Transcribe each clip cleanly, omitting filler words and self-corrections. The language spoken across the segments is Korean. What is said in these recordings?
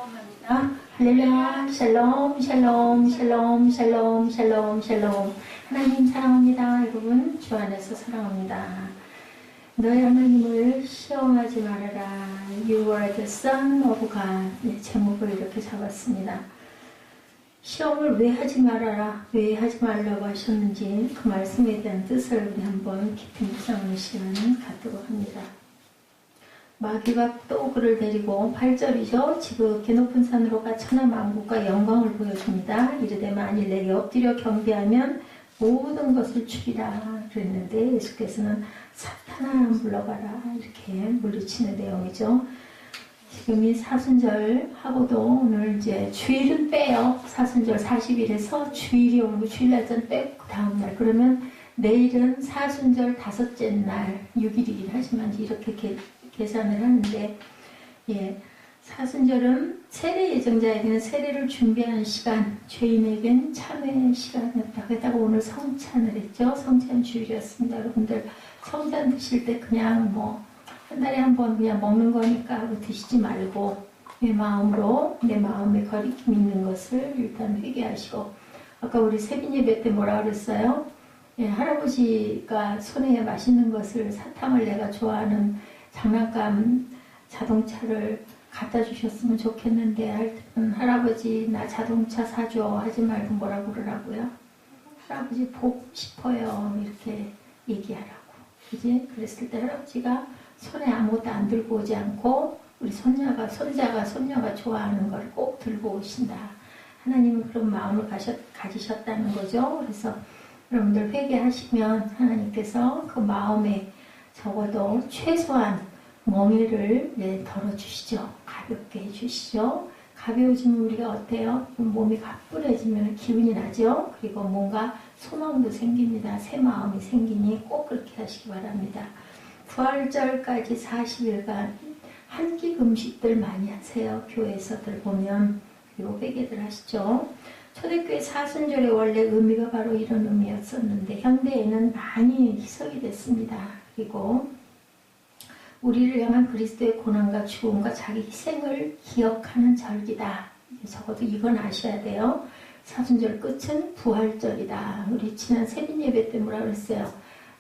축원합니다. 할렐루야, 샬롬, 샬롬, 샬롬, 샬롬, 샬롬, 샬롬. 하나님 사랑합니다. 여러분, 주 안에서 사랑합니다. 너희 하나님을 시험하지 말아라. You are the son of God. 네, 제목을 이렇게 잡았습니다. 시험을 왜 하지 말아라, 왜 하지 말라고 하셨는지 그 말씀에 대한 뜻을 우리 한번 깊이 묵상하는 시간을 갖도록 합니다. 마귀가 또 그를 데리고 8절이죠. 지극히 높은 산으로 가 천하 만국과 영광을 보여줍니다. 이르되 만일 내게 엎드려 경배하면 모든 것을 주리라 그랬는데 예수께서는 사탄아 물러가라 이렇게 물리치는 내용이죠. 지금 이 사순절하고도 오늘 이제 주일은 빼요. 사순절 40일에서 주일이 오고 주일날짜는 빼고 그 다음날 그러면 내일은 사순절 다섯째 날 6일이긴 하지만 이렇게 계산을 하는데, 예, 사순절은 세례 예정자에게는 세례를 준비하는 시간, 죄인에겐 참회의 시간이었다. 그랬다가 오늘 성찬을 했죠. 성찬 주일이었습니다. 여러분들 성찬 드실 때 그냥 뭐 한 달에 한 번 그냥 먹는 거니까 드시지 말고 내 마음으로 내 마음에 거리낌 있는 것을 일단 회개하시고, 아까 우리 세빈 예배 때 뭐라 그랬어요? 예, 할아버지가 손에 맛있는 것을 사탕을 내가 좋아하는 장난감 자동차를 갖다 주셨으면 좋겠는데 할 때는 할아버지 나 자동차 사줘 하지 말고 뭐라고 그러라고요? 할아버지 보고 싶어요 이렇게 얘기하라고. 그지? 그랬을 때 할아버지가 손에 아무것도 안 들고 오지 않고 우리 손자가 좋아하는 걸 꼭 들고 오신다. 하나님은 그런 마음을 가지셨다는 거죠. 그래서 여러분들 회개하시면 하나님께서 그 마음에 적어도 최소한 멍에를 덜어주시죠. 가볍게 해주시죠. 가벼워지면 우리가 어때요? 몸이 가뿐해지면 기운이 나죠. 그리고 뭔가 소망도 생깁니다. 새 마음이 생기니 꼭 그렇게 하시기 바랍니다. 부활절까지 40일간 한 끼 음식들 많이 하세요. 교회에서들 보면. 그리고 회개들 하시죠. 초대교회 사순절의 원래 의미가 바로 이런 의미였었는데 현대에는 많이 희석이 됐습니다. 그리고 우리를 향한 그리스도의 고난과 죽음과 자기 희생을 기억하는 절기다. 적어도 이건 아셔야 돼요. 사순절 끝은 부활절이다. 우리 지난 세빈 예배 때 뭐라 그랬어요?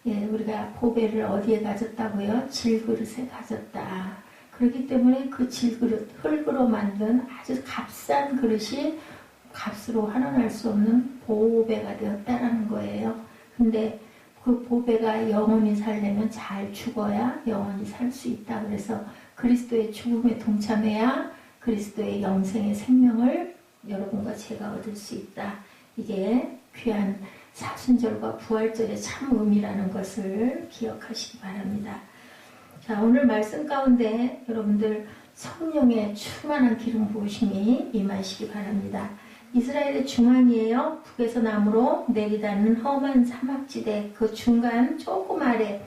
예, 우리가 보배를 어디에 가졌다고요? 질그릇에 가졌다. 그렇기 때문에 그 질그릇, 흙으로 만든 아주 값싼 그릇이 값으로 환원할 수 없는 보배가 되었다라는 거예요. 근데 그 보배가 영원히 살려면 잘 죽어야 영원히 살 수 있다. 그래서 그리스도의 죽음에 동참해야 그리스도의 영생의 생명을 여러분과 제가 얻을 수 있다. 이게 귀한 사순절과 부활절의 참 의미라는 것을 기억하시기 바랍니다. 자, 오늘 말씀 가운데 여러분들 성령의 충만한 기름 부으심이 임하시기 바랍니다. 이스라엘의 중앙이에요. 북에서 남으로 내리닿는 험한 사막지대 그 중간 조금 아래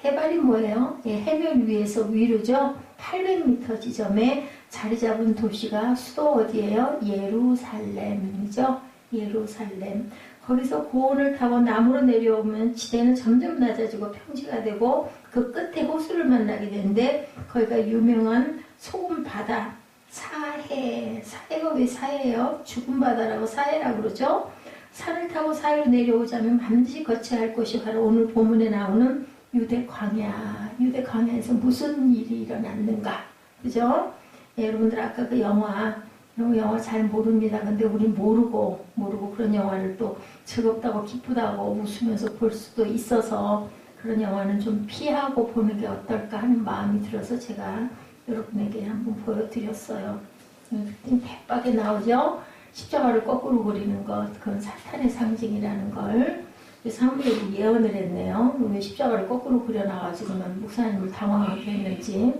해발이 뭐예요? 예, 해변 위에서 위로죠. 800m 지점에 자리 잡은 도시가 수도 어디예요? 예루살렘이죠. 예루살렘. 거기서 고원을 타고 남으로 내려오면 지대는 점점 낮아지고 평지가 되고 그 끝에 호수를 만나게 되는데 거기가 유명한 소금 바다 사해가 왜 사해예요? 죽은 바다라고 사해라고 그러죠. 산을 타고 사해로 내려오자면 반드시 거쳐야 할 곳이 바로 오늘 본문에 나오는 유대 광야. 유대 광야에서 무슨 일이 일어났는가? 그죠? 예, 여러분들 아까 그 영화 잘 모릅니다. 근데 우리 모르고 그런 영화를 또 즐겁다고 기쁘다고 웃으면서 볼 수도 있어서 그런 영화는 좀 피하고 보는 게 어떨까 하는 마음이 들어서 제가 여러분에게 한번 보여드렸어요. 대박에 나오죠? 십자가를 거꾸로 그리는 것, 그건 사탄의 상징이라는 걸. 그래서 한 분이 예언을 했네요. 왜 십자가를 거꾸로 그려놔가지고는 목사님을 당황하게 했는지.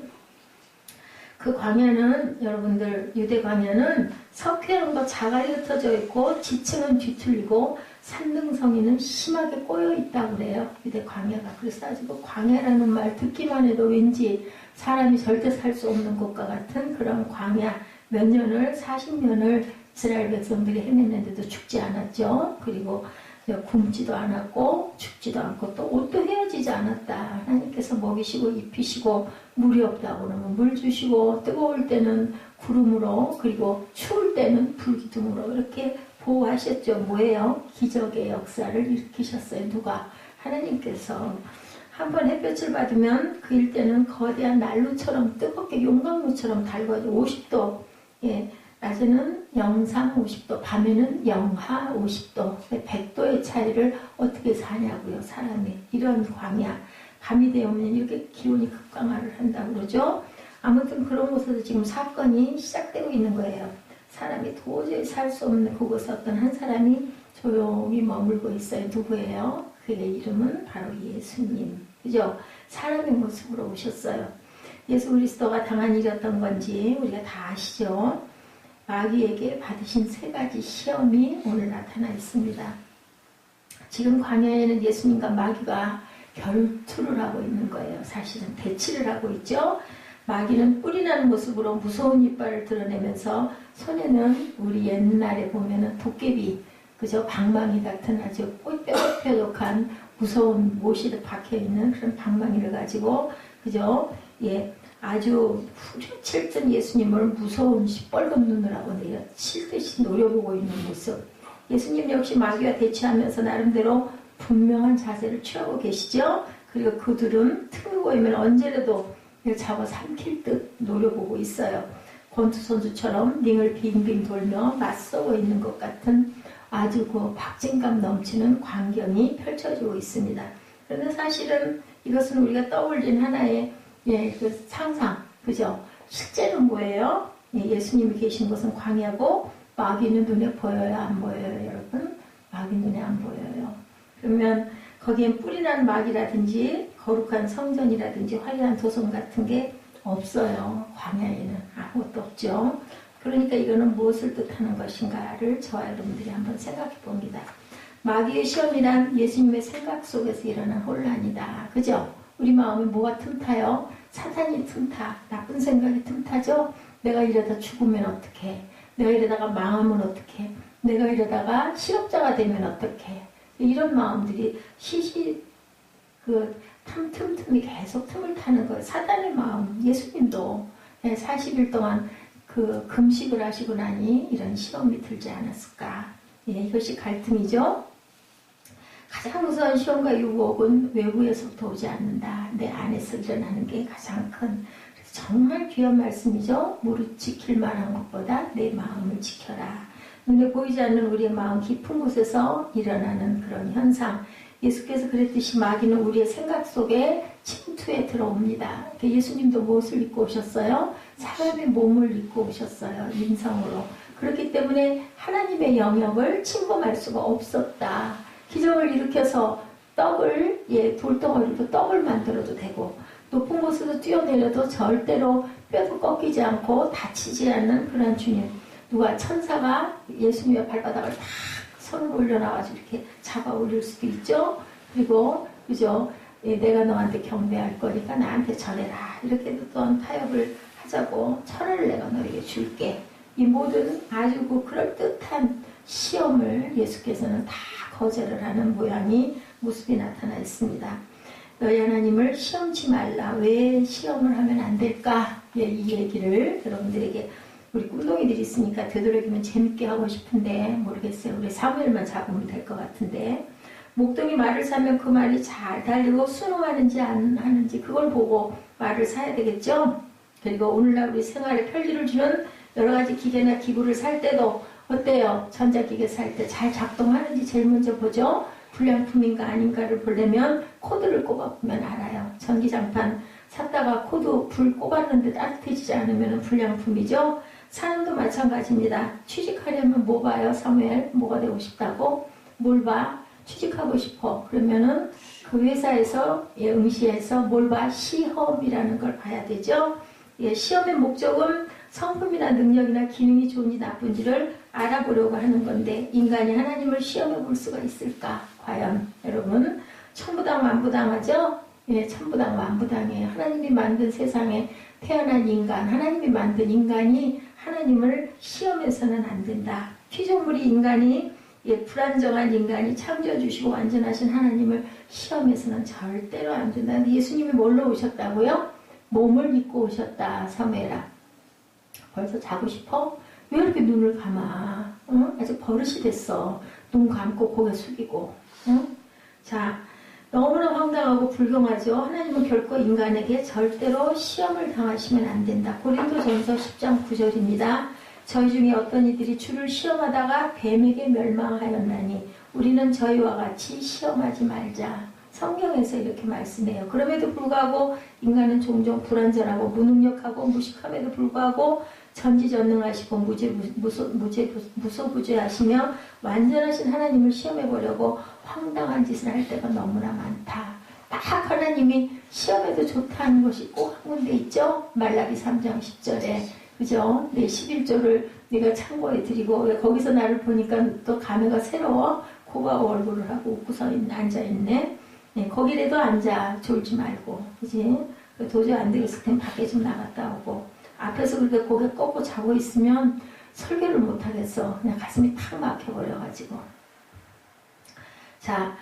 그 광야는 여러분들 유대 광야는 석회암과 자갈이 흩어져 있고 지층은 뒤틀리고 산등성이는 심하게 꼬여 있다고 그래요. 유대 광야가. 그래서 아주 그 광야라는 말 듣기만 해도 왠지 사람이 절대 살 수 없는 곳과 같은 그런 광야 몇 년을 40년을 이스라엘 백성들이 헤맸는데도 죽지 않았죠. 그리고 굶지도 않았고 죽지도 않고 또 옷도 헤어지지 않았다. 하나님께서 먹이시고 입히시고 물이 없다고 그러면 물 주시고 뜨거울 때는 구름으로 그리고 추울 때는 불기둥으로 이렇게 보호하셨죠. 뭐예요? 기적의 역사를 일으키셨어요. 누가? 하나님께서. 한번 햇볕을 받으면 그 일대는 거대한 난로처럼 뜨겁게 용광로처럼 달궈져 50도, 예, 낮에는 영상 50도, 밤에는 영하 50도, 100도의 차이를 어떻게 사냐고요, 사람이. 이런 광야. 밤이 되면 이렇게 기온이 급강하를 한다고 그러죠. 아무튼 그런 곳에서 지금 사건이 시작되고 있는 거예요. 사람이 도저히 살 수 없는 그곳에 어떤 한 사람이 조용히 머물고 있어요. 누구예요? 그의 이름은 바로 예수님. 그죠? 사람의 모습으로 오셨어요. 예수 그리스도가 당한 일이었던 건지 우리가 다 아시죠? 마귀에게 받으신 3가지 시험이 오늘 나타나 있습니다. 지금 광야에는 예수님과 마귀가 결투를 하고 있는 거예요. 사실은 대치를 하고 있죠. 마귀는 뿔이 나는 모습으로 무서운 이빨을 드러내면서 손에는 우리 옛날에 보면은 도깨비, 그저 방망이 같은 아주 뾰족한 무서운 못이 박혀있는 그런 방망이를 가지고 그저 예 아주 후려칠 예수님을 무서운 시뻘건 눈으로 내려 칠듯이 노려보고 있는 모습. 예수님 역시 마귀와 대치하면서 나름대로 분명한 자세를 취하고 계시죠. 그리고 그들은 틈이 보이면 언제라도 잡아 삼킬 듯 노려보고 있어요. 권투 선수처럼 링을 빙빙 돌며 맞서고 있는 것 같은 아주 그 박진감 넘치는 광경이 펼쳐지고 있습니다. 그런데 사실은 이것은 우리가 떠올린 하나의 그 상상, 그죠? 실제는 뭐예요? 예수님이 계신 곳은 광야고 마귀는 눈에 보여요, 안 보여요, 여러분? 마귀 눈에 안 보여요. 그러면 거기엔 뿔이 난 마귀라든지 거룩한 성전이라든지 화려한 도성 같은 게 없어요. 광야에는 아무것도 없죠. 그러니까 이거는 무엇을 뜻하는 것인가를 저와 여러분들이 한번 생각해 봅니다. 마귀의 시험이란 예수님의 생각 속에서 일어난 혼란이다. 그죠? 우리 마음에 뭐가 틈타요? 사탄이 틈타. 나쁜 생각이 틈타죠? 내가 이러다 죽으면 어떡해? 내가 이러다가 망하면 어떡해? 내가 이러다가 실업자가 되면 어떡해? 이런 마음들이 틈틈이 계속 틈을 타는 거예요. 사탄의 마음. 예수님도 40일 동안 그 금식을 하시고 나니 이런 시험이 들지 않았을까? 예, 이것이 갈등이죠. 가장 무서운 시험과 유혹은 외부에서부터 오지 않는다. 내 안에서 일어나는 게 가장 큰. 정말 귀한 말씀이죠. 무릇 지킬 만한 것보다 내 마음을 지켜라. 눈에 보이지 않는 우리의 마음 깊은 곳에서 일어나는 그런 현상. 예수께서 그랬듯이 마귀는 우리의 생각 속에 침투에 들어옵니다. 예수님도 무엇을 입고 오셨어요? 사람의 몸을 입고 오셨어요. 인성으로. 그렇기 때문에 하나님의 영역을 침범할 수가 없었다. 기적을 일으켜서 떡을, 돌덩어리로 떡을 만들어도 되고 높은 곳에서 뛰어내려도 절대로 뼈도 꺾이지 않고 다치지 않는 그런 주님. 누가 천사가 예수님의 발바닥을 탁 손을 올려놔가지고 이렇게 잡아 올릴 수도 있죠. 그리고 그죠? 내가 너한테 경배할 거니까 나한테 전해라. 이렇게 또한 타협을 하자고 천하를 내가 너에게 줄게. 이 모든 아주 그럴듯한 시험을 예수께서는 다 거절을 하는 모습이 나타나 있습니다. 너희 하나님을 시험치 말라. 왜 시험을 하면 안 될까? 이 얘기를 여러분들에게 우리 꿈동이들이 있으니까 되도록이면 재밌게 하고 싶은데 모르겠어요. 우리 사무엘만 잡으면 될 것 같은데 목동이 말을 사면 그 말이 잘 달리고 순응하는지 안 하는지 그걸 보고 말을 사야 되겠죠. 그리고 오늘날 우리 생활에 편리를 주는 여러 가지 기계나 기구를 살 때도 어때요? 전자기계 살 때 잘 작동하는지 제일 먼저 보죠. 불량품인가 아닌가를 보려면 코드를 꼽아보면 알아요. 전기장판 샀다가 코드 불 꼽았는데 따뜻해지지 않으면 불량품이죠. 사람도 마찬가지입니다. 취직하려면 뭐 봐요? 사무엘 뭐가 되고 싶다고? 뭘 봐? 취직하고 싶어. 그러면은 그 회사에서 응시해서 뭘 봐? 시험이라는 걸 봐야 되죠. 시험의 목적은 성품이나 능력이나 기능이 좋은지 나쁜지를 알아보려고 하는 건데 인간이 하나님을 시험해 볼 수가 있을까? 과연 여러분 천부당만부당하죠? 천부당만부당해요. 하나님이 만든 세상에 태어난 인간, 하나님이 만든 인간이 하나님을 시험해서는 안 된다. 피조물이 인간이 불안정한 인간이 창조해주시고 완전하신 하나님을 시험해서는 절대로 안 된다. 근데 예수님이 뭘로 오셨다고요? 몸을 입고 오셨다. 사무엘아. 벌써 자고 싶어? 왜 이렇게 눈을 감아? 응? 아직 버릇이 됐어. 눈 감고 고개 숙이고. 응? 자, 너무나 황당하고 불경하죠. 하나님은 결코 인간에게 절대로 시험을 당하시면 안 된다. 고린도전서 10장 9절입니다. 저희 중에 어떤 이들이 주를 시험하다가 뱀에게 멸망하였나니 우리는 저희와 같이 시험하지 말자. 성경에서 이렇게 말씀해요. 그럼에도 불구하고 인간은 종종 불완전하고 무능력하고 무식함에도 불구하고 전지전능하시고 무소부재하시며 완전하신 하나님을 시험해보려고 황당한 짓을 할 때가 너무나 많다. 딱 하나님이 시험해도 좋다는 것이 꼭 한 군데 있죠. 말라기 3장 10절에 그죠? 내 11조를 네가 참고해 드리고 거기서 나를 보니까 또 감회가 새로워. 코가 얼굴을 하고 웃고서 앉아있네. 네, 거기라도 앉아. 졸지 말고. 그지? 도저히 안 되겠을 땐 밖에 좀 나갔다 오고. 앞에서 그렇게 고개 꺾고 자고 있으면 설교를 못하겠어. 그냥 가슴이 탁 막혀버려가지고. 자,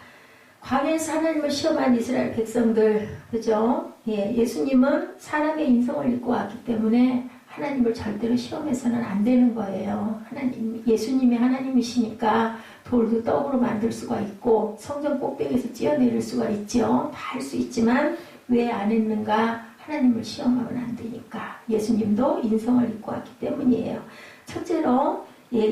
광야에서 하나님을 시험한 이스라엘 백성들, 그죠? 예, 예수님은 사람의 인성을 입고 왔기 때문에 하나님을 절대로 시험해서는 안 되는 거예요. 예수님이 하나님이시니까 돌도 떡으로 만들 수가 있고 성전 꼭대기에서 뛰어내릴 수가 있죠. 다 할 수 있지만 왜 안 했는가? 하나님을 시험하면 안 되니까. 예수님도 인성을 입고 왔기 때문이에요. 첫째로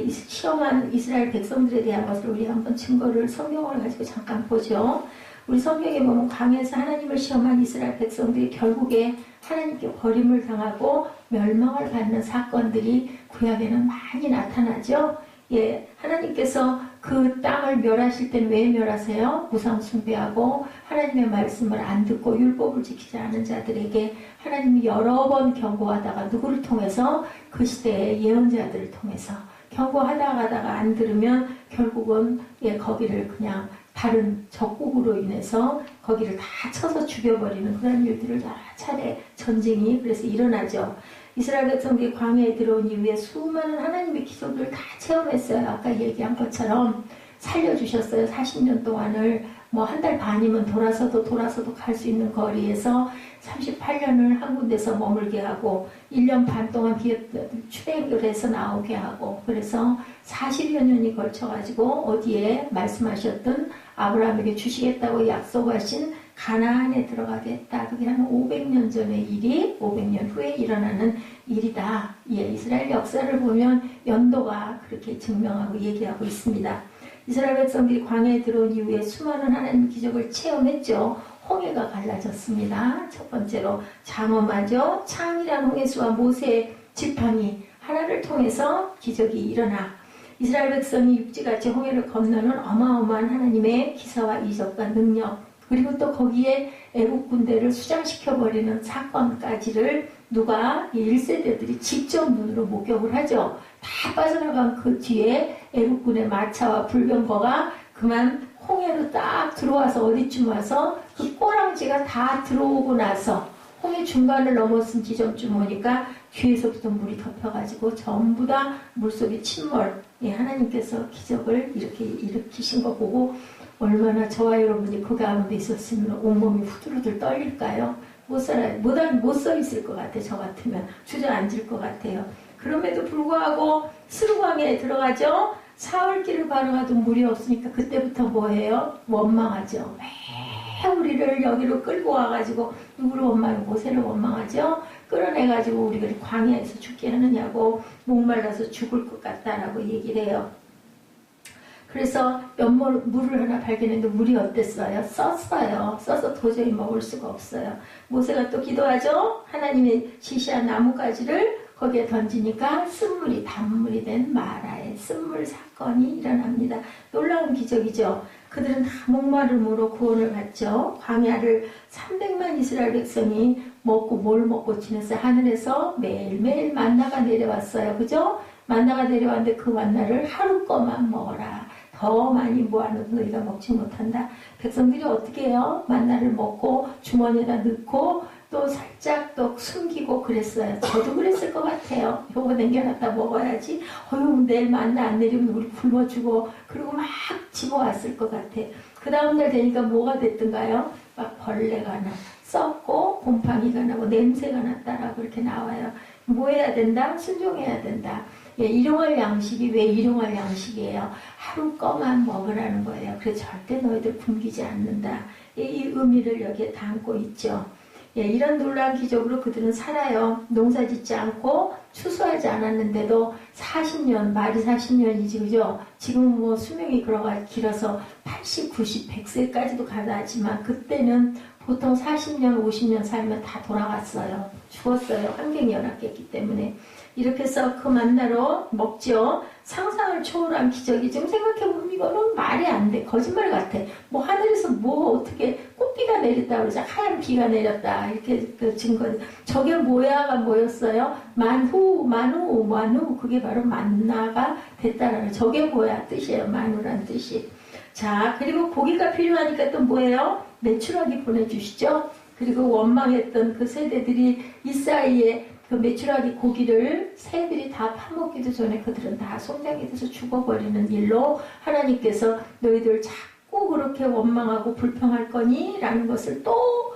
시험한 이스라엘 백성들에 대한 것을 우리 한번 증거를 성경을 가지고 잠깐 보죠. 우리 성경에 보면 광야에서 하나님을 시험한 이스라엘 백성들이 결국에 하나님께 버림을 당하고 멸망을 받는 사건들이 구약에는 많이 나타나죠. 예, 하나님께서 그 땅을 멸하실 때는 왜 멸하세요? 우상 숭배하고 하나님의 말씀을 안 듣고 율법을 지키지 않은 자들에게 하나님이 여러 번 경고하다가 누구를 통해서? 그 시대의 예언자들을 통해서 경고하다가 안 들으면 결국은 거기를 그냥 다른 적국으로 인해서 거기를 다 쳐서 죽여버리는 그런 일들을 여러 차례 전쟁이 그래서 일어나죠. 이스라엘 백성들이 광야에 들어온 이후에 수많은 하나님의 기적들을 다 체험했어요. 아까 얘기한 것처럼 살려주셨어요. 40년 동안을 뭐 한 달 반이면 돌아서도 갈 수 있는 거리에서 38년을 한 군데서 머물게 하고 1년 반 동안 출애굽을 해서 나오게 하고 그래서 40여 년이 걸쳐가지고 어디에 말씀하셨던 아브라함에게 주시겠다고 약속하신 가나안에 들어가게 했다. 그게 한 500년 전의 일이 500년 후에 일어나는 일이다. 예, 이스라엘 역사를 보면 연도가 그렇게 증명하고 얘기하고 있습니다. 이스라엘 백성들이 광야에 들어온 이후에 수많은 하나님 기적을 체험했죠. 홍해가 갈라졌습니다. 첫 번째로 장엄하죠. 창이란 홍해수와 모세의 지팡이 하나를 통해서 기적이 일어나 이스라엘 백성이 육지같이 홍해를 건너는 어마어마한 하나님의 기사와 이적과 능력 그리고 또 거기에 애국 군대를 수장시켜버리는 사건까지를 누가 1세대들이 직접 눈으로 목격을 하죠. 다 빠져나간 그 뒤에 애국군의 마차와 불병거가 그만 홍해로 딱 들어와서 어디쯤 와서 그 꼬랑지가 다 들어오고 나서 홍해 중간을 넘어선 지점쯤 오니까 뒤에서부터 물이 덮여가지고 전부 다 물속에 침몰. 예, 하나님께서 기적을 이렇게 일으키신 거 보고 얼마나 저와 여러분이 그 가운데 있었으면 온몸이 후들후들 떨릴까요? 못 서 있을 것 같아요. 저 같으면 주저앉을 것 같아요. 그럼에도 불구하고 스루광야에 들어가죠. 사흘길을 걸어가도 물이 없으니까 그때부터 뭐예요? 원망하죠. 왜 우리를 여기로 끌고 와가지고 누구를 원망하고 모세를 원망하죠? 끌어내가지고 우리를 광야에서 죽게 하느냐고 목말라서 죽을 것 같다라고 얘기를 해요. 그래서 물을 하나 발견했는데 물이 어땠어요? 썼어요. 써서 도저히 먹을 수가 없어요. 모세가 또 기도하죠. 하나님의 지시한 나뭇가지를 거기에 던지니까 쓴물이 단물이 된 마라의 쓴물 사건이 일어납니다. 놀라운 기적이죠. 그들은 다 목마름으로 구원을 받죠. 광야를 300만 이스라엘 백성이 뭘 먹고 지냈어요? 하늘에서 매일매일 만나가 내려왔어요. 그죠? 만나가 내려왔는데 그 만나를 하루 거만 먹어라. 더 많이 모아놓은 너희가 먹지 못한다. 백성들이 어떻게 해요? 만나를 먹고 주머니에다 넣고 또 살짝 또 숨기고 그랬어요. 저도 그랬을 것 같아요. 요거 남겨놨다 먹어야지. 내일 만나 안 내리면 우리 굶어 죽어. 그리고 막 집어왔을 것 같아. 그 다음날 되니까 뭐가 됐던가요? 막 벌레가 나, 썩고 곰팡이가 나고 냄새가 났다라고 이렇게 나와요. 뭐 해야 된다? 순종해야 된다. 예, 일용할 양식이 왜 일용할 양식이에요? 하루 거만 먹으라는 거예요. 그래서 절대 너희들 굶기지 않는다. 이 의미를 여기에 담고 있죠. 예, 이런 놀라운 기적으로 그들은 살아요. 농사 짓지 않고 추수하지 않았는데도 40년, 말이 40년이지, 그죠? 지금 뭐 수명이 길어서 80, 90, 100세까지도 가다 하지만 그때는 보통 40년, 50년 살면 다 돌아갔어요. 죽었어요. 환경이 열악했기 때문에. 이렇게 해서 그 만나러 먹죠. 상상을 초월한 기적이 지금 생각해보면 이거는 말이 안 돼. 거짓말 같아. 뭐 하늘에서 뭐 어떻게 꽃비가 내렸다 그러죠. 하얀 비가 내렸다. 이렇게 그 증거. 저게 뭐야가 뭐였어요? 만후. 그게 바로 만나가 됐다라는 저게 뭐야 뜻이에요. 만후란 뜻이. 자, 그리고 고기가 필요하니까 또 뭐예요? 메추라기 보내주시죠. 그리고 원망했던 그 세대들이 이 사이에 그 메추라기 고기를 새들이 다 파먹기도 전에 그들은 다 송장이 돼서 죽어버리는 일로 하나님께서 너희들 자꾸 그렇게 원망하고 불평할 거니? 라는 것을 또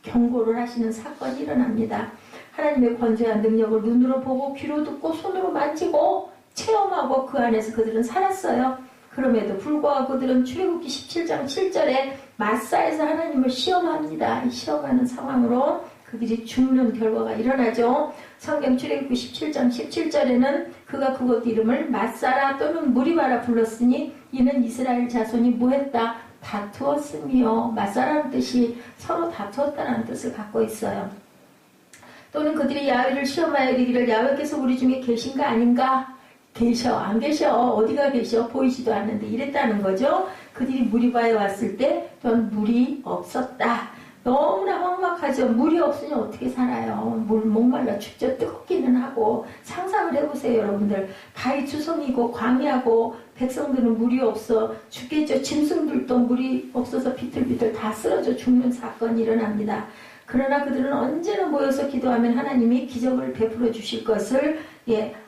경고를 하시는 사건이 일어납니다. 하나님의 권세한 능력을 눈으로 보고 귀로 듣고 손으로 만지고 체험하고 그 안에서 그들은 살았어요. 그럼에도 불구하고 그들은 출애굽기 17장 7절에 마사에서 하나님을 시험합니다. 이 시험하는 상황으로 그들이 죽는 결과가 일어나죠. 성경 출애굽기 17장 17절에는 그가 그곳 이름을 마사라 또는 무리바라 불렀으니 이는 이스라엘 자손이 뭐했다? 다투었으며 마사라는 뜻이 서로 다투었다는 뜻을 갖고 있어요. 또는 그들이 야훼를 시험하여 이르기를 야훼께서 우리 중에 계신가 아닌가? 계셔 안 계셔 어디가 계셔 보이지도 않는데 이랬다는 거죠. 그들이 무리바에 왔을 때 전 물이 없었다. 너무나 막막하죠. 물이 없으니 어떻게 살아요. 목말라 죽죠. 뜨겁기는 하고. 상상을 해보세요 여러분들. 가히 추성이고 광야고 백성들은 물이 없어 죽겠죠. 짐승들도 물이 없어서 비틀비틀 다 쓰러져 죽는 사건이 일어납니다. 그러나 그들은 언제나 모여서 기도하면 하나님이 기적을 베풀어 주실 것을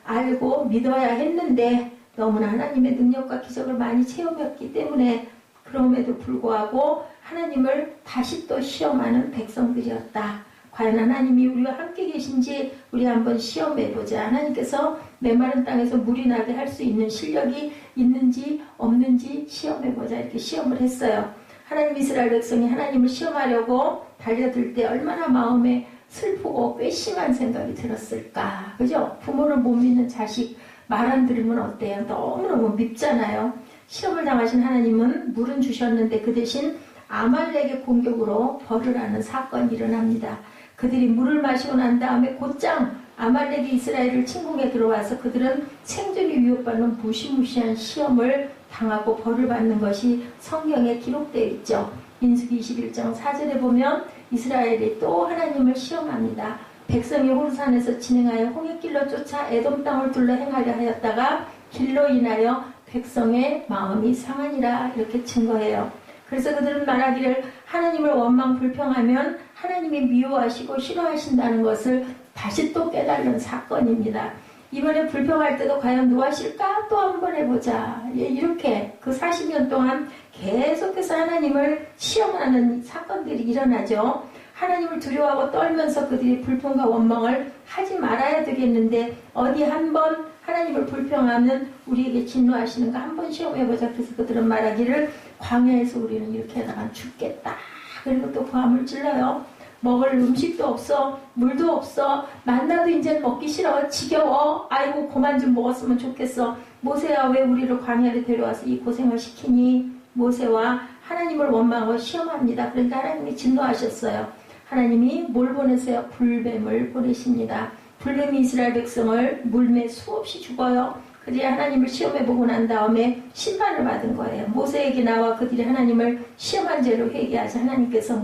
알고 믿어야 했는데 너무나 하나님의 능력과 기적을 많이 체험했기 때문에 그럼에도 불구하고 하나님을 다시 또 시험하는 백성들이었다. 과연 하나님이 우리와 함께 계신지 우리 한번 시험해보자. 하나님께서 메마른 땅에서 물이 나게 할 수 있는 실력이 있는지 없는지 시험해보자. 이렇게 시험을 했어요. 하나님 이스라엘 백성이 하나님을 시험하려고 달려들 때 얼마나 마음에 슬프고 괘씸한 생각이 들었을까. 그죠? 부모를 못 믿는 자식 말 안 들으면 어때요? 너무너무 밉잖아요. 시험을 당하신 하나님은 물은 주셨는데 그 대신 아말렉의 공격으로 벌을 하는 사건이 일어납니다. 그들이 물을 마시고 난 다음에 곧장 아말렉이 이스라엘을 침공해 들어와서 그들은 생존이 위협받는 무시무시한 시험을 당하고 벌을 받는 것이 성경에 기록되어 있죠. 민수기 21장 4절에 보면 이스라엘이 또 하나님을 시험합니다. 백성이 호르산에서 진행하여 홍해길로 쫓아 에돔 땅을 둘러 행하려 하였다가 길로 인하여 백성의 마음이 상하니라 이렇게 증거해요. 그래서 그들은 말하기를 하나님을 원망 불평하면 하나님이 미워하시고 싫어하신다는 것을 다시 또 깨달은 사건입니다. 이번에 불평할 때도 과연 노하실까? 또 한번 해보자. 이렇게 그 40년 동안 계속해서 하나님을 시험하는 사건들이 일어나죠. 하나님을 두려워하고 떨면서 그들이 불평과 원망을 하지 말아야 되겠는데 어디 한번 하나님을 불평하면 우리에게 진노하시는가 한번 시험해보자. 그래서 그들은 말하기를 광야에서 우리는 이렇게 하다가 죽겠다. 그리고 또 고함을 찔러요. 먹을 음식도 없어, 물도 없어, 만나도 이제 먹기 싫어, 지겨워, 아이고 그만 좀 먹었으면 좋겠어. 모세야 왜 우리를 광야로 데려와서 이 고생을 시키니? 모세와 하나님을 원망하고 시험합니다. 그러니까 하나님이 진노하셨어요. 하나님이 뭘 보내세요? 불뱀을 보내십니다. 불뱀이 이스라엘 백성을 물매 수없이 죽어요. 그들이 하나님을 시험해보고 난 다음에 심판을 받은 거예요. 모세에게 나와 그들이 하나님을 시험한 죄로 회개하자. 하나님께서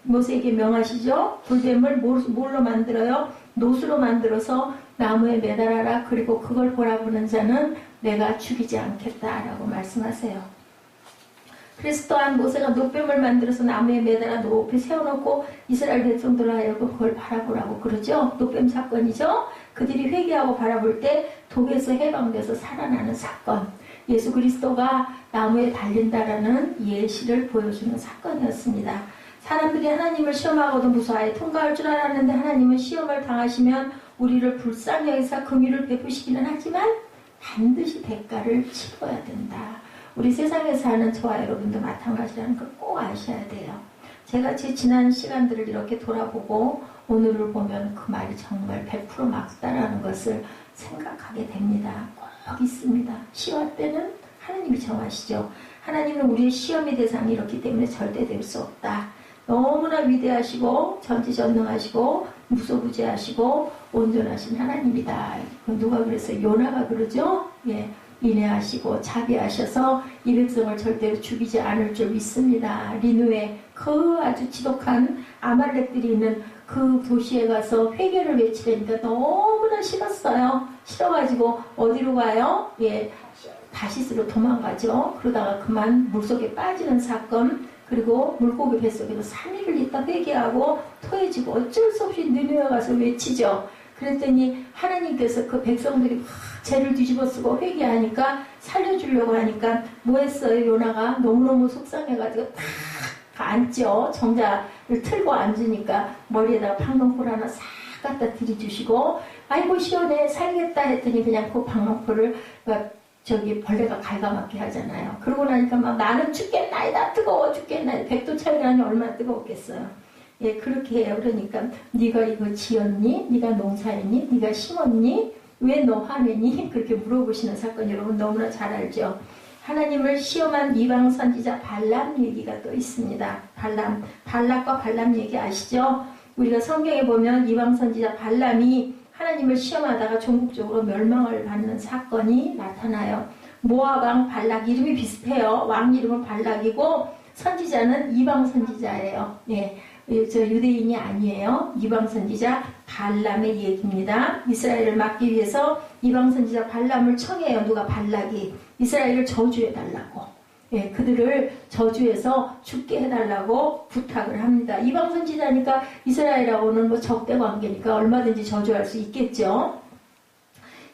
모세에게 명하시죠. 불뱀을 뭘로 만들어요? 노수로 만들어서 나무에 매달아라. 그리고 그걸 보라보는 자는 내가 죽이지 않겠다라고 말씀하세요. 그래서 또한 모세가 노뱀을 만들어서 나무에 매달아 높이 세워놓고 이스라엘 백성들을 하여금 그걸 바라보라고 그러죠. 노뱀 사건이죠. 그들이 회개하고 바라볼 때 독에서 해방돼서 살아나는 사건. 예수 그리스도가 나무에 달린다라는 예시를 보여주는 사건이었습니다. 사람들이 하나님을 시험하고도 무사히 통과할 줄 알았는데 하나님은 시험을 당하시면 우리를 불쌍히 여기서 긍휼을 베푸시기는 하지만 반드시 대가를 치러야 된다. 우리 세상에 사는 저와 여러분도 마찬가지라는 걸 꼭 아셔야 돼요. 제가 제 지난 시간들을 이렇게 돌아보고 오늘을 보면 그 말이 정말 100% 맞다라는 것을 생각하게 됩니다. 꼭 있습니다. 시험 때는 하나님이 정하시죠. 하나님은 우리의 시험의 대상이 이렇기 때문에 절대 될 수 없다. 너무나 위대하시고 전지전능하시고 무소부재하시고 온전하신 하나님이다. 누가 그랬어요? 요나가 그러죠? 예, 인내하시고 자비하셔서 이 백성을 절대로 죽이지 않을 줄 믿습니다. 리누에 그 아주 지독한 아말렉들이 있는 그 도시에 가서 회개를 외치려니까 너무나 싫었어요. 싫어가지고 어디로 가요? 예, 다시스로 도망가죠. 그러다가 그만 물속에 빠지는 사건, 그리고 물고기 뱃속에서 3일을 있다 회개하고 토해지고 어쩔 수 없이 느느에 가서 외치죠. 그랬더니 하나님께서 그 백성들이 막 죄를 뒤집어쓰고 회개하니까 살려주려고 하니까 뭐 했어요? 요나가 너무너무 속상해가지고 탁 앉죠. 정자를 틀고 앉으니까 머리에다가 방망포 하나 싹 갖다 들이주시고 아이고 시원해 살겠다 했더니 그냥 그 방망포를 저기 벌레가 갉아먹게 하잖아요. 그러고 나니까 막 나는 죽겠나이다 뜨거워 죽겠나이다 100도 차이가 나니 얼마나 뜨거웠겠어요. 예, 그렇게 해요. 그러니까 네가 이거 지었니? 네가 농사했니? 네가 심었니? 왜 너 화내니? 그렇게 물어보시는 사건 여러분 너무나 잘 알죠. 하나님을 시험한 이방 선지자 발람 얘기가 또 있습니다. 발락과 발람 얘기 아시죠? 우리가 성경에 보면 이방 선지자 발람이 하나님을 시험하다가 종국적으로 멸망을 받는 사건이 나타나요. 모압 왕 발락 이름이 비슷해요. 왕 이름은 발락이고 선지자는 이방 선지자예요. 예, 저 유대인이 아니에요. 이방 선지자 발람의 얘기입니다. 이스라엘을 막기 위해서 이방 선지자 발람을 청해요. 누가? 발락이 이스라엘을 저주해달라고. 예, 그들을 저주해서 죽게 해달라고 부탁을 합니다. 이방 선지자니까 이스라엘하고는 뭐 적대 관계니까 얼마든지 저주할 수 있겠죠.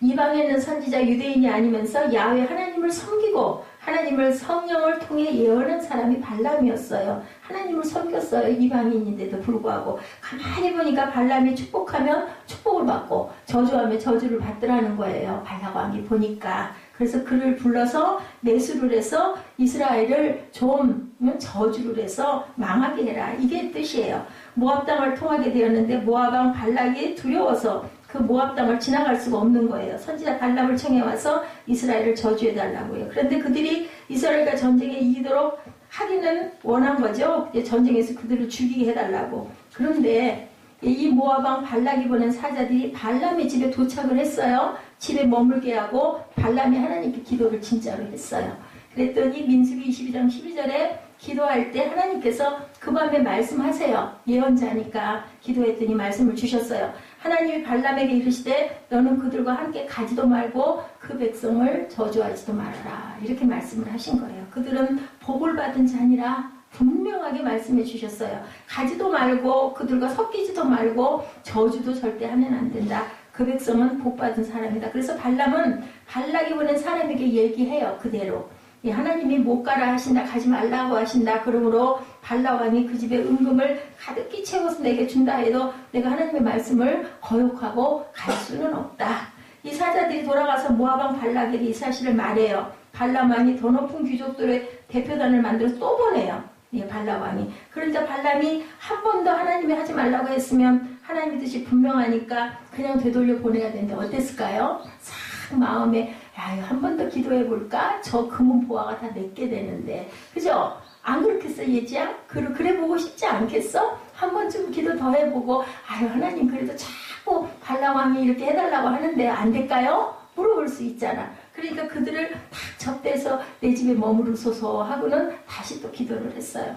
이방에 있는 선지자 유대인이 아니면서 야훼 하나님을 섬기고 하나님을 성령을 통해 예언한 사람이 발람이었어요. 하나님을 섬겼어요. 이방인인데도 불구하고. 가만히 보니까 발람이 축복하면 축복을 받고 저주하면 저주를 받더라는 거예요. 발락 왕이 보니까. 그래서 그를 불러서 매수를 해서 이스라엘을 좀 저주를 해서 망하게 해라. 이게 뜻이에요. 모압 땅을 통하게 되었는데 모압 왕 발락이 두려워서 그 모압 땅을 지나갈 수가 없는 거예요. 선지자 발람을 청해와서 이스라엘을 저주해달라고요. 그런데 그들이 이스라엘과 전쟁에 이기도록 하기는 원한 거죠. 전쟁에서 그들을 죽이게 해달라고. 그런데 이 모압 왕 발락이 보낸 사자들이 발람의 집에 도착을 했어요. 집에 머물게 하고 발람이 하나님께 기도를 진짜로 했어요. 그랬더니 민수기 22장 12절에 기도할 때 하나님께서 그 밤에 말씀하세요. 예언자니까 기도했더니 말씀을 주셨어요. 하나님이 발람에게 이르시되 너는 그들과 함께 가지도 말고 그 백성을 저주하지도 말아라. 이렇게 말씀을 하신 거예요. 그들은 복을 받은 자니라 분명하게 말씀해 주셨어요. 가지도 말고 그들과 섞이지도 말고 저주도 절대 하면 안 된다. 그 백성은 복받은 사람이다. 그래서 발람은 발락이 보낸 사람에게 얘기해요. 그대로. 하나님이 못 가라 하신다. 가지 말라고 하신다. 그러므로 발락 왕이 그 집에 은금을 가득히 채워서 내게 준다 해도 내가 하나님의 말씀을 거역하고 갈 수는 없다. 이 사자들이 돌아가서 모압 왕 발락에게 이 사실을 말해요. 발람 왕이 더 높은 귀족들의 대표단을 만들어서 또 보내요. 예, 발락 왕이. 그러니까 발람이 한 번 더 하나님이 하지 말라고 했으면 하나님의 뜻이 분명하니까 그냥 되돌려 보내야 되는데 어땠을까요? 싹 마음에 한 번 더 기도해 볼까? 저 금은 보화가 다 내게 되는데. 그죠? 안 그렇겠어, 예지야? 그래 보고 싶지 않겠어? 한 번쯤 기도 더 해보고, 하나님 그래도 자꾸 발람 왕이 이렇게 해달라고 하는데 안 될까요? 물어볼 수 있잖아. 그러니까 그들을 딱 접대서 내 집에 머무르소서 하고는 다시 또 기도를 했어요.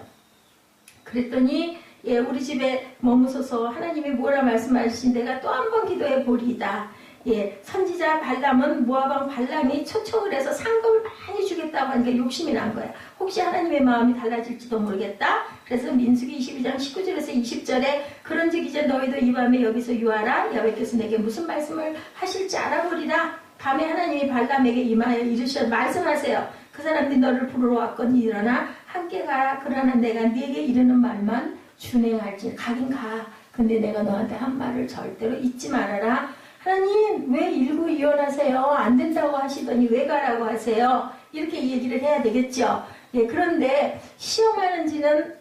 그랬더니 예, 우리 집에 머무소서 하나님이 뭐라 말씀하신 내가 또 한 번 기도해 보리이다. 예, 선지자 발람은 모압 왕 발람이 초청을 해서 상금을 많이 주겠다고 하니까 욕심이 난 거야. 혹시 하나님의 마음이 달라질지도 모르겠다. 그래서 민수기 22장 19절에서 20절에 그런즉 이제 너희도 이 밤에 여기서 유하라. 여호와께서 내게 무슨 말씀을 하실지 알아보리라. 밤에 하나님이 발람에게 임하여 이르셔 말씀하세요. 그 사람들이 너를 부르러 왔거니 일어나 함께 가라. 그러나 내가 네게 이르는 말만 준행할지. 가긴 가. 근데 내가 너한테 한 말을 절대로 잊지 말아라. 하나님 왜 일구이연하세요? 안 된다고 하시더니 왜 가라고 하세요? 이렇게 얘기를 해야 되겠죠. 예, 그런데 시험하는지는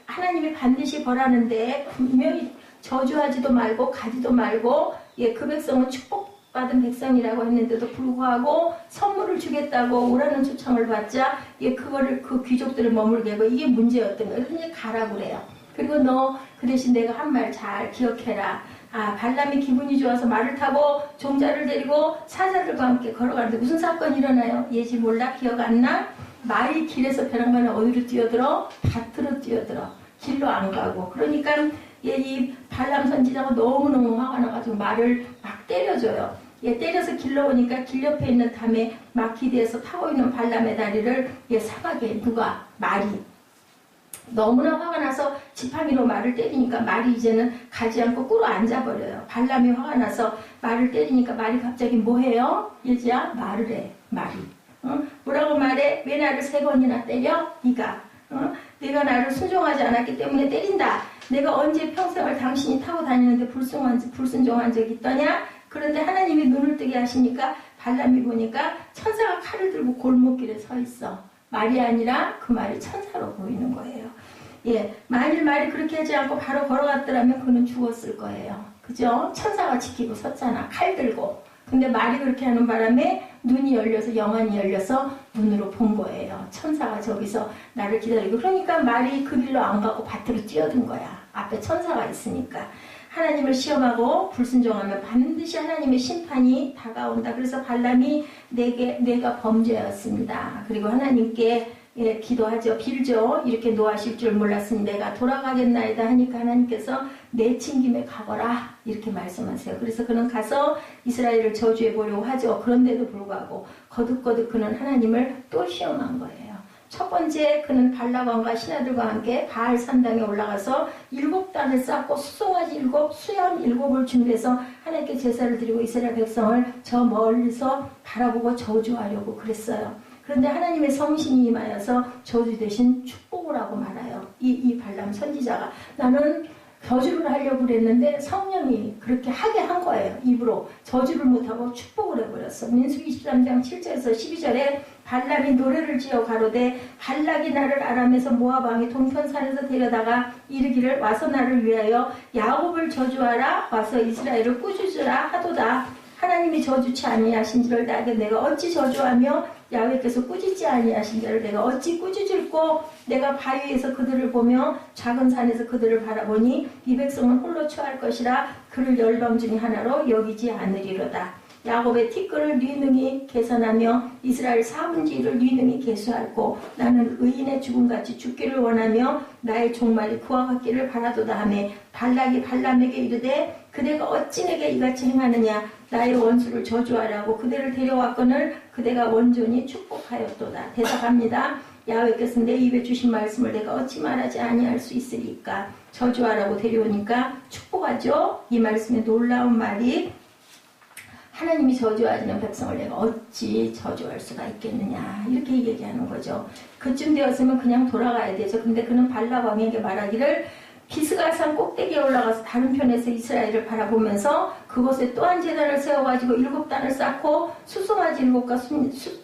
하나님이 반드시 벌하는데 분명히 저주하지도 말고 가지도 말고 예, 그 백성은 축복받은 백성이라고 했는데도 불구하고 선물을 주겠다고 오라는 초청을 받자 예, 그거를 그 귀족들을 머물게 하고 이게 문제였던 거예요. 그래서 이제 가라고 그래요. 그리고 너 그 대신 내가 한 말 잘 기억해라. 아, 발람이 기분이 좋아서 말을 타고 종자를 데리고 사자들과 함께 걸어가는데 무슨 사건이 일어나요? 예지 몰라? 기억 안 나? 말이 길에서 변한 거는 어디로 뛰어들어? 밭으로 뛰어들어. 길로 안 가고. 그러니까 이 발람 선지자가 너무너무 화가 나가지고 말을 막 때려줘요. 얘 때려서 길러 오니까 길 옆에 있는 담에 막히대에서 타고 있는 발람의 다리를 얘 사가게 누가? 말이. 너무나 화가 나서 지팡이로 말을 때리니까 말이 이제는 가지 않고 꿇어 앉아버려요. 발람이 화가 나서 말을 때리니까 말이 갑자기 뭐해요? 예지야 말을 해. 말이. 뭐라고 말해? 왜 나를 3번이나 때려? 네가. 내가 나를 순종하지 않았기 때문에 때린다. 내가 언제 평생을 당신이 타고 다니는데 불순종한 적이 있더냐? 그런데 하나님이 눈을 뜨게 하시니까 발람이 보니까 천사가 칼을 들고 골목길에 서 있어. 말이 아니라 그 말이 천사로 보이는 거예요. 예, 만일 말이 그렇게 하지 않고 바로 걸어갔더라면 그는 죽었을 거예요. 그죠? 천사가 지키고 섰잖아. 칼 들고. 근데 말이 그렇게 하는 바람에 눈이 열려서 영안이 열려서 눈으로 본 거예요. 천사가 저기서 나를 기다리고. 그러니까 말이 그 길로 안 가고 밭으로 뛰어든 거야. 앞에 천사가 있으니까. 하나님을 시험하고 불순종하면 반드시 하나님의 심판이 다가온다. 그래서 발람이 내가 범죄였습니다. 그리고 하나님께 예, 기도하죠. 빌죠. 이렇게 노하실 줄 몰랐으니 내가 돌아가겠나이다 하니까 하나님께서 내친 김에 가거라 이렇게 말씀하세요. 그래서 그는 가서 이스라엘을 저주해 보려고 하죠. 그런데도 불구하고 거듭거듭 그는 하나님을 또 시험한 거예요. 첫 번째 그는 발라반과 신하들과 함께 바알 산당에 올라가서 7단을 쌓고 수송아지 7, 수염 7을 준비해서 하나님께 제사를 드리고 이스라엘 백성을 저 멀리서 바라보고 저주하려고 그랬어요. 그런데 하나님의 성신이 임하여서 저주 대신 축복을 하고 말아요. 이 발람 선지자가 나는 저주를 하려고 그랬는데 성령이 그렇게 하게 한 거예요. 입으로 저주를 못하고 축복을 해버렸어. 민수기 23장 7절에서 12절에 발람이 노래를 지어 가로되 발락이 나를 아람에서 모압 왕이 동편산에서 데려다가 이르기를 와서 나를 위하여 야곱을 저주하라 와서 이스라엘을 꾸짖으라 하도다. 하나님이 저주치 아니하신지를 내가 어찌 저주하며 야훼께서 꾸짖지 아니하신 자를 내가 어찌 꾸짖을꼬 내가 바위에서 그들을 보며 작은 산에서 그들을 바라보니 이 백성은 홀로 처할 것이라 그를 열방 중에 하나로 여기지 않으리로다. 야곱의 티끌을 뉘능히 계산하며 이스라엘 4분의 1을 뉘능히 계수하고 나는 의인의 죽음같이 죽기를 원하며 나의 종말이 그와 같기를 바라도다 하며 발락이 발람에게 이르되 그대가 어찌 내게 이같이 행하느냐 나의 원수를 저주하라고 그대를 데려왔거늘 그대가 원존히 축복하였도다. 대답합니다. 야훼께서 내 입에 주신 말씀을 내가 어찌 말하지 아니할 수 있으리까. 저주하라고 데려오니까 축복하죠. 이 말씀에 놀라운 말이 하나님이 저주하시는 백성을 내가 어찌 저주할 수가 있겠느냐 이렇게 얘기하는 거죠. 그쯤 되었으면 그냥 돌아가야 되죠. 근데 그는 발락 왕에게 말하기를 비스가산 꼭대기에 올라가서 다른 편에서 이스라엘을 바라보면서 그곳에 또 한 제단을 세워가지고 7단을 쌓고 수송아지 7과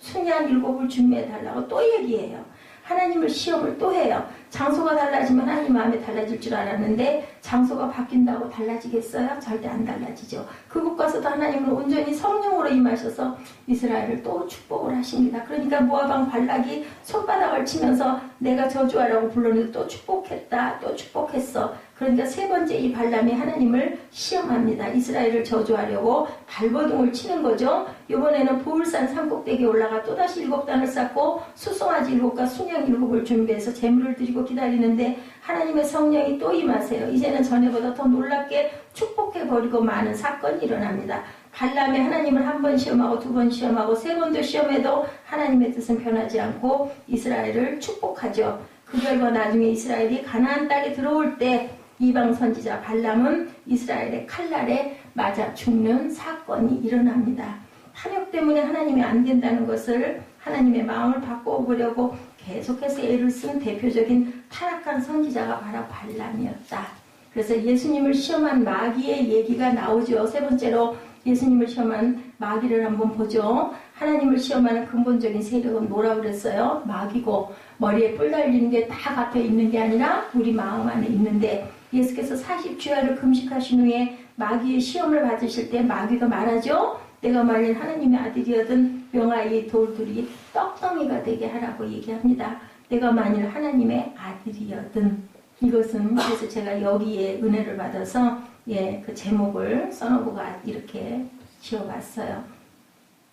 순양 7을 준비해달라고 또 얘기해요. 하나님을 시험을 또 해요. 장소가 달라지면 하나님 마음에 달라질 줄 알았는데 장소가 바뀐다고 달라지겠어요? 절대 안 달라지죠. 그곳 가서도 하나님은 온전히 성령으로 임하셔서 이스라엘을 또 축복을 하십니다. 그러니까 모압왕 발락이 손바닥을 치면서 내가 저주하라고 불렀는데 또 축복했다. 또 축복했어. 그러니까 세 번째 이 발람이 하나님을 시험합니다. 이스라엘을 저주하려고 발버둥을 치는 거죠. 이번에는 보울산 산꼭대기에 올라가 또다시 7단을 쌓고 수송아지 7과 순양 7을 준비해서 제물을 드리고 기다리는데 하나님의 성령이 또 임하세요. 이제는 전에보다 더 놀랍게 축복해버리고 많은 사건이 일어납니다. 발람이 하나님을 한 번 시험하고 2번 시험하고 3번도 시험해도 하나님의 뜻은 변하지 않고 이스라엘을 축복하죠. 그 결과 나중에 이스라엘이 가나안 땅에 들어올 때 이방 선지자 발람은 이스라엘의 칼날에 맞아 죽는 사건이 일어납니다. 탐욕 때문에 하나님이 안 된다는 것을 하나님의 마음을 바꿔보려고 계속해서 애를 쓴 대표적인 타락한 선지자가 바로 발람이었다. 그래서 예수님을 시험한 마귀의 얘기가 나오죠. 세 번째로 예수님을 시험한 마귀를 한번 보죠. 하나님을 시험하는 근본적인 세력은 뭐라고 그랬어요? 마귀고, 머리에 뿔 달리는 게 다 갇혀 있는 게 아니라 우리 마음 안에 있는데, 예수께서 40주야를 금식하신 후에 마귀의 시험을 받으실 때 마귀가 말하죠. 내가 만일 하나님의 아들이거든 명하이 돌들이 떡덩이가 되게 하라고 얘기합니다. 내가 만일 하나님의 아들이거든. 이것은 그래서 제가 여기에 은혜를 받아서 그 제목을 써놓고 이렇게 지어봤어요.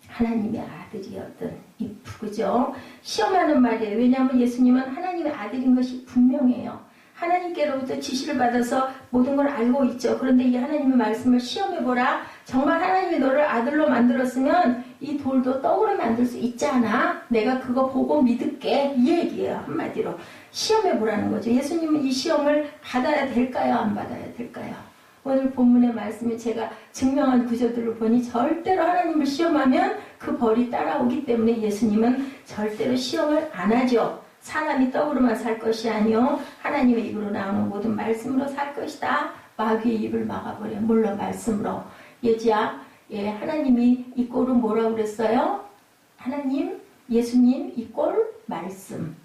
하나님의 아들이었던 그죠? 시험하는 말이에요. 왜냐하면 예수님은 하나님의 아들인 것이 분명해요. 하나님께로부터 지시를 받아서 모든 걸 알고 있죠. 그런데 이 하나님의 말씀을 시험해보라. 정말 하나님이 너를 아들로 만들었으면 이 돌도 떡으로 만들 수 있잖아. 내가 그거 보고 믿을게. 이 얘기예요. 한마디로. 시험해보라는 거죠. 예수님은 이 시험을 받아야 될까요? 안 받아야 될까요? 오늘 본문의 말씀에 제가 증명한 구조들을 보니 절대로 하나님을 시험하면 그 벌이 따라오기 때문에 예수님은 절대로 시험을 안 하죠. 사람이 떡으로만 살 것이 아니요 하나님의 입으로 나오는 모든 말씀으로 살 것이다. 마귀의 입을 막아버려. 물론 말씀으로. 예지야, 하나님이 이 꼴은 뭐라고 그랬어요? 하나님, 예수님 이 꼴 말씀.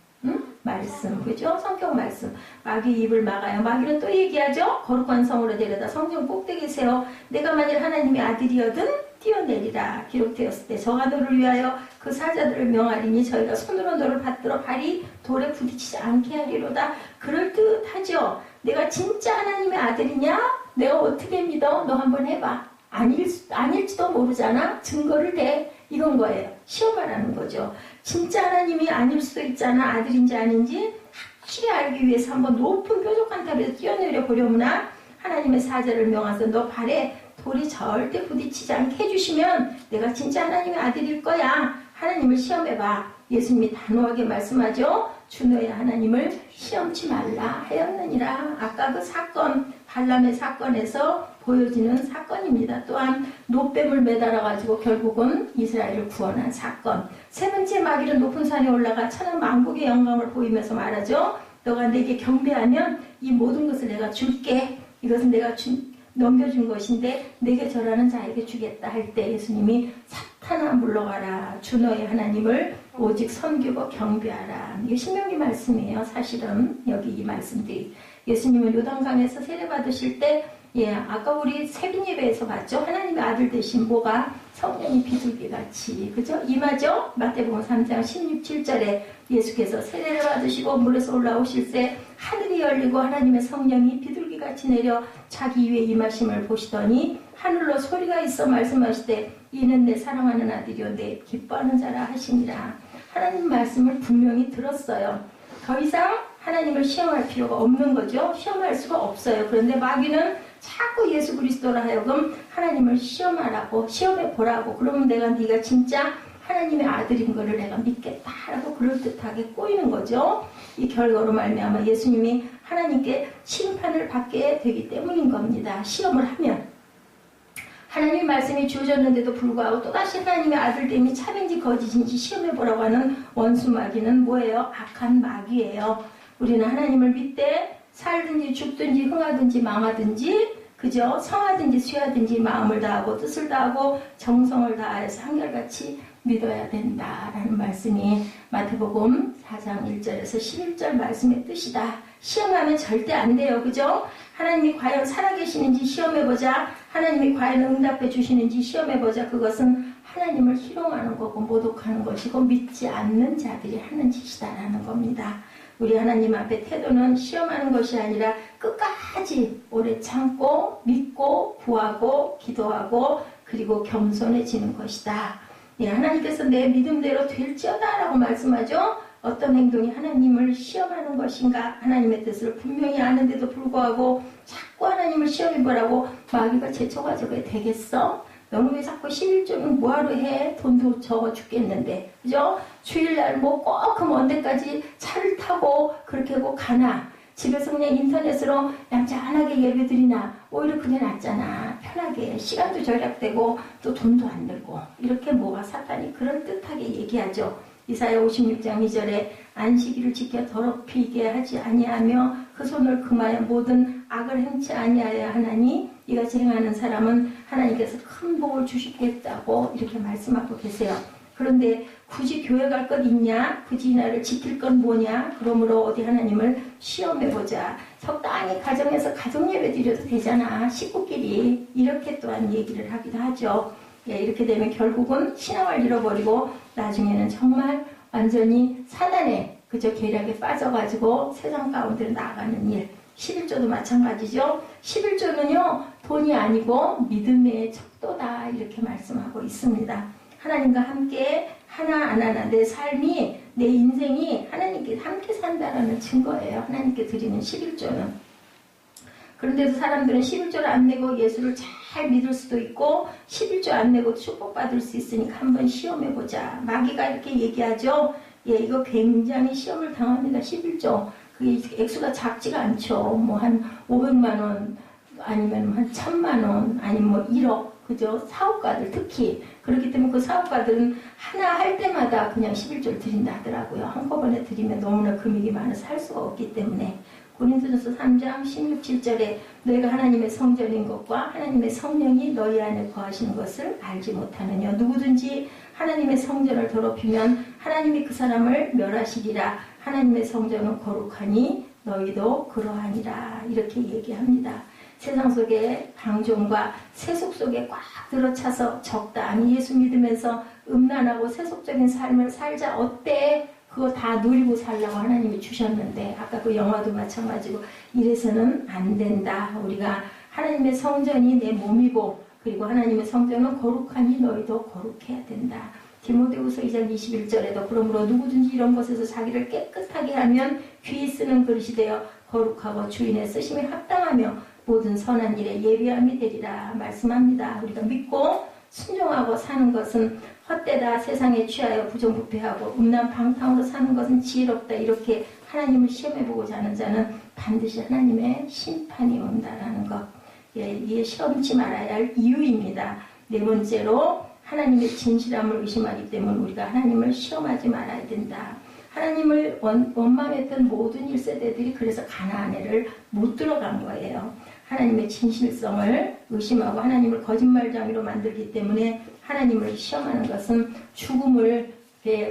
말씀, 그죠? 성경 말씀. 마귀의 입을 막아요. 마귀는 또 얘기하죠? 거룩한 성으로 데려다 성전 꼭대기에 세워 내가 만일 하나님의 아들이거든 뛰어내리라. 기록되었을 때 저가 너를 위하여 그 사자들을 명하리니 저희가 손으로 너를 받들어 발이 돌에 부딪히지 않게 하리로다. 그럴듯하죠? 내가 진짜 하나님의 아들이냐? 내가 어떻게 믿어? 너 한번 해봐. 아닐지도 모르잖아. 증거를 대. 이건 거예요. 시험하라는 거죠. 진짜 하나님이 아닐 수도 있잖아. 아들인지 아닌지 확실히 알기 위해서 한번 높은 뾰족한 탑에서 뛰어내려 보려무나 하나님의 사자를 명하서 너 발에 돌이 절대 부딪히지 않게 해주시면 내가 진짜 하나님의 아들일 거야. 하나님을 시험해봐. 예수님이 단호하게 말씀하죠. 주 너의 하나님을 시험치 말라 하였느니라. 아까 그 사건, 발람의 사건에서 보여지는 사건입니다. 또한 노뱀을 매달아가지고 결국은 이스라엘을 구원한 사건. 세 번째 마귀는 높은 산에 올라가 천한 만국의 영광을 보이면서 말하죠. 너가 내게 경배하면 이 모든 것을 내가 줄게. 이것은 내가 넘겨준 것인데 내게 절하는 자에게 주겠다 할 때 예수님이 사탄아 물러가라. 주 너의 하나님을 오직 섬기고 경배하라. 이게 신명기 말씀이에요. 사실은 여기 이 말씀들이. 예수님은 요단강에서 세례받으실 때 아까 우리 세빈 예배에서 봤죠. 하나님의 아들 되신 뭐가 성령이 비둘기같이 그죠? 임하죠. 마태복음 3장 16, 7절에 예수께서 세례를 받으시고 물에서 올라오실 때 하늘이 열리고 하나님의 성령이 비둘기같이 내려 자기 위에 임하심을 보시더니 하늘로 소리가 있어 말씀하시되 이는 내 사랑하는 아들이요 내 기뻐하는 자라 하시니라. 하나님 말씀을 분명히 들었어요. 더 이상 하나님을 시험할 필요가 없는 거죠. 시험할 수가 없어요. 그런데 마귀는 자꾸 예수 그리스도로 하여금 하나님을 시험하라고 시험해 보라고 그러면 네가 진짜 하나님의 아들인 거를 내가 믿겠다라고 그럴듯하게 꼬이는 거죠. 이 결과로 말미암아 예수님이 하나님께 심판을 받게 되기 때문인 겁니다. 시험을 하면 하나님의 말씀이 주어졌는데도 불구하고 또다시 하나님의 아들됨이 참인지 거짓인지 시험해보라고 하는 원수 마귀는 뭐예요? 악한 마귀예요. 우리는 하나님을 믿되 살든지 죽든지 흥하든지 망하든지 그죠? 성하든지 쇠하든지 마음을 다하고 뜻을 다하고 정성을 다해서 한결같이 믿어야 된다라는 말씀이 마태복음 4장 1절에서 11절 말씀의 뜻이다. 시험하면 절대 안 돼요. 그죠? 하나님이 과연 살아계시는지 시험해보자. 하나님이 과연 응답해 주시는지 시험해보자. 그것은 하나님을 희롱하는 거고 모독하는 것이고 믿지 않는 자들이 하는 짓이다라는 겁니다. 우리 하나님 앞에 태도는 시험하는 것이 아니라 끝까지 오래 참고 믿고 구하고 기도하고 그리고 겸손해지는 것이다. 하나님께서 내 믿음대로 될지어다 라고 말씀하죠. 어떤 행동이 하나님을 시험하는 것인가 하나님의 뜻을 분명히 아는데도 불구하고 자꾸 하나님을 시험해보라고 마귀가 제쳐가지고 되겠어? 너는 왜 자꾸 11조는 뭐하러 해? 돈도 적어 죽겠는데 그죠? 주일날 뭐 꼭 그 먼 데까지 차를 타고 그렇게 하고 가나? 집에서 그냥 인터넷으로 얌전하게 예배드리나? 오히려 그게 낫잖아. 편하게 시간도 절약되고 또 돈도 안 들고 이렇게 뭐가 사탄이 그럴듯하게 얘기하죠. 이사야 56장 2절에 안식일을 지켜 더럽히게 하지 아니하며 그 손을 금하여 모든 악을 행치 아니하여 하나니 이같이 행하는 사람은 하나님께서 큰 복을 주시겠다고 이렇게 말씀하고 계세요. 그런데 굳이 교회 갈 것 있냐? 굳이 나를 지킬 건 뭐냐? 그러므로 어디 하나님을 시험해보자. 적당히 가정에서 가정예배 드려도 되잖아. 식구끼리. 이렇게 또한 얘기를 하기도 하죠. 예, 이렇게 되면 결국은 신앙을 잃어버리고 나중에는 정말 완전히 사단의 그저 계략에 빠져가지고 세상 가운데로 나아가는 일. 11조도 마찬가지죠. 11조는요. 돈이 아니고 믿음의 척도다. 이렇게 말씀하고 있습니다. 하나님과 함께 하나하나 내 삶이 내 인생이 하나님께 함께 산다라는 증거예요. 하나님께 드리는 11조는. 그런데도 사람들은 11조를 안 내고 예수를 잘 믿을 수도 있고 11조 안 내고 축복받을 수 있으니까 한번 시험해보자. 마귀가 이렇게 얘기하죠. 예, 이거 굉장히 시험을 당합니다. 11조. 그게 액수가 작지가 않죠. 뭐 한 500만 원 아니면 한 1000만 원 아니면 뭐 1억. 그죠? 사업가들 특히. 그렇기 때문에 그 사업가들은 하나 할 때마다 그냥 11조를 드린다 하더라고요. 한꺼번에 드리면 너무나 금액이 많아서 할 수가 없기 때문에. 고린도전서 3장 16, 17절에 너희가 하나님의 성전인 것과 하나님의 성령이 너희 안에 거하시는 것을 알지 못하느냐. 누구든지 하나님의 성전을 더럽히면 하나님이 그 사람을 멸하시리라. 하나님의 성전은 거룩하니 너희도 그러하니라. 이렇게 얘기합니다. 세상 속에 방종과 세속 속에 꽉 들어차서 적당히 예수 믿으면서 음란하고 세속적인 삶을 살자. 어때? 그거 다 누리고 살라고 하나님이 주셨는데 아까 그 영화도 마찬가지고 이래서는 안 된다. 우리가 하나님의 성전이 내 몸이고 그리고 하나님의 성전은 거룩하니 너희도 거룩해야 된다. 디모데후서 2장 21절에도 그러므로 누구든지 이런 것에서 자기를 깨끗하게 하면 귀히 쓰는 그릇이 되어 거룩하고 주인의 쓰심에 합당하며 모든 선한 일에 예비함이 되리라 말씀합니다. 우리가 믿고 순종하고 사는 것은 헛되다. 세상에 취하여 부정부패하고 음란방탕으로 사는 것은 지혜롭다. 이렇게 하나님을 시험해보고자 하는 자는 반드시 하나님의 심판이 온다라는 것. 예, 이게 시험치 말아야 할 이유입니다. 네 번째로 하나님의 진실함을 의심하기 때문에 우리가 하나님을 시험하지 말아야 된다. 하나님을 원망했던 모든 1세대들이 그래서 가나안에를 못 들어간 거예요. 하나님의 진실성을 의심하고 하나님을 거짓말쟁이로 만들기 때문에 하나님을 시험하는 것은 죽음을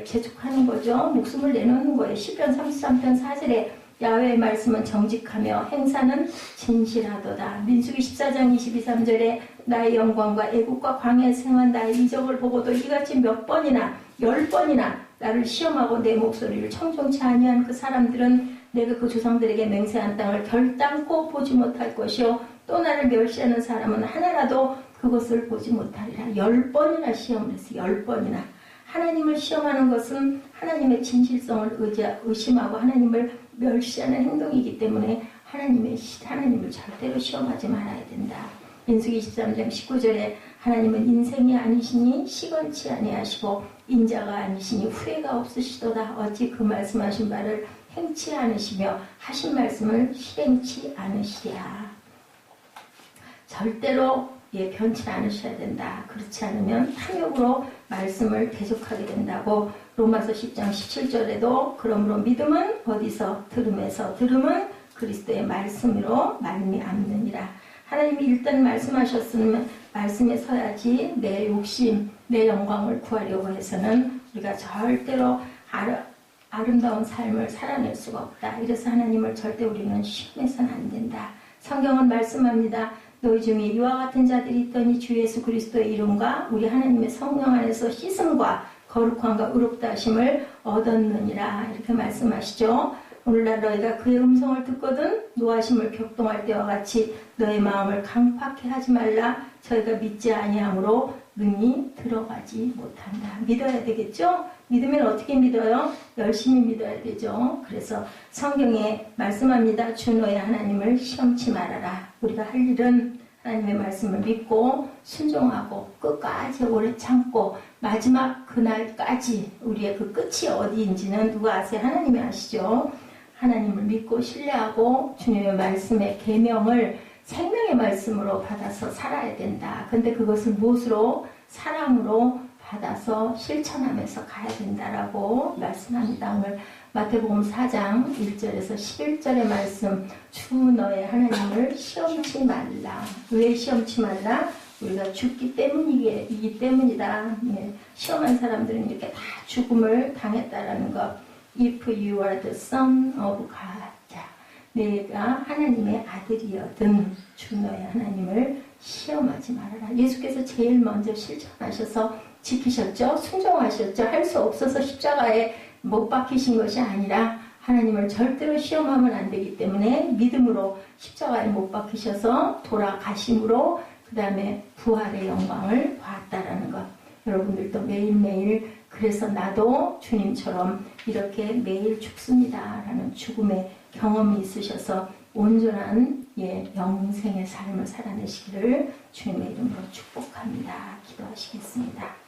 재촉하는 거죠. 목숨을 내놓는 거예요. 시편 33편 4절에 야훼의 말씀은 정직하며 행사는 진실하도다. 민수기 14장 22, 3절에 나의 영광과 애국과 광야에서 행한 나의 이적을 보고도 이같이 몇 번이나 10번이나 나를 시험하고 내 목소리를 청종치 아니한 그 사람들은 내가 그 조상들에게 맹세한 땅을 결단코 보지 못할 것이요 또 나를 멸시하는 사람은 하나라도 그것을 보지 못하리라. 10번이나 시험을 했어요. 10번이나. 하나님을 시험하는 것은 하나님의 진실성을 의심하고 하나님을 멸시하는 행동이기 때문에 하나님을 절대로 시험하지 말아야 된다. 민수기 23장 19절에 하나님은 인생이 아니시니 시건치 아니하시고 인자가 아니시니 후회가 없으시도다. 어찌 그 말씀하신 바를 행치 않으시며 하신 말씀을 실행치 않으시랴. 절대로 변치 않으셔야 된다. 그렇지 않으면 탐욕으로 말씀을 대적하게 된다고 로마서 10장 17절에도 그러므로 믿음은 어디서 들음에서 들음은 그리스도의 말씀으로 말미암느니라. 하나님이 일단 말씀하셨으면 말씀에 서야지 내 욕심, 내 영광을 구하려고 해서는 우리가 절대로 아름다운 삶을 살아낼 수가 없다. 이래서 하나님을 절대 우리는 시험해서는 안 된다. 성경은 말씀합니다. 너희 중에 이와 같은 자들이 있더니 주 예수 그리스도의 이름과 우리 하나님의 성령 안에서 씻음과 거룩함과 의롭다 하심을 얻었느니라. 이렇게 말씀하시죠. 오늘날 너희가 그의 음성을 듣거든 노하심을 격동할 때와 같이 너의 마음을 강팍해 하지 말라. 저희가 믿지 아니하므로 능히 들어가지 못한다. 믿어야 되겠죠? 믿으면 어떻게 믿어요? 열심히 믿어야 되죠. 그래서 성경에 말씀합니다. 주 너의 하나님을 시험치 말아라. 우리가 할 일은 하나님의 말씀을 믿고 순종하고 끝까지 오래 참고 마지막 그날까지 우리의 그 끝이 어디인지는 누가 아세요? 하나님이 아시죠? 하나님을 믿고 신뢰하고 주님의 말씀의 계명을 생명의 말씀으로 받아서 살아야 된다. 근데 그것을 무엇으로? 사랑으로 받아서 실천하면서 가야 된다라고 말씀합니다. 오늘 마태복음 4장 1절에서 11절의 말씀, 주 너의 하나님을 시험치 말라. 왜 시험치 말라? 우리가 죽기 때문이기 때문이다. 시험한 사람들은 이렇게 다 죽음을 당했다라는 것. If you are the son of God, 내가 하나님의 아들이여든 주 너의 하나님을 시험하지 말아라. 예수께서 제일 먼저 실천하셔서 지키셨죠. 순종하셨죠. 할 수 없어서 십자가에 못 박히신 것이 아니라 하나님을 절대로 시험하면 안 되기 때문에 믿음으로 십자가에 못 박히셔서 돌아가심으로 그 다음에 부활의 영광을 봤다라는 것. 여러분들도 매일매일 그래서 나도 주님처럼 이렇게 매일 죽습니다 라는 죽음의 경험이 있으셔서 온전한 영생의 삶을 살아내시기를 주님의 이름으로 축복합니다. 기도하시겠습니다.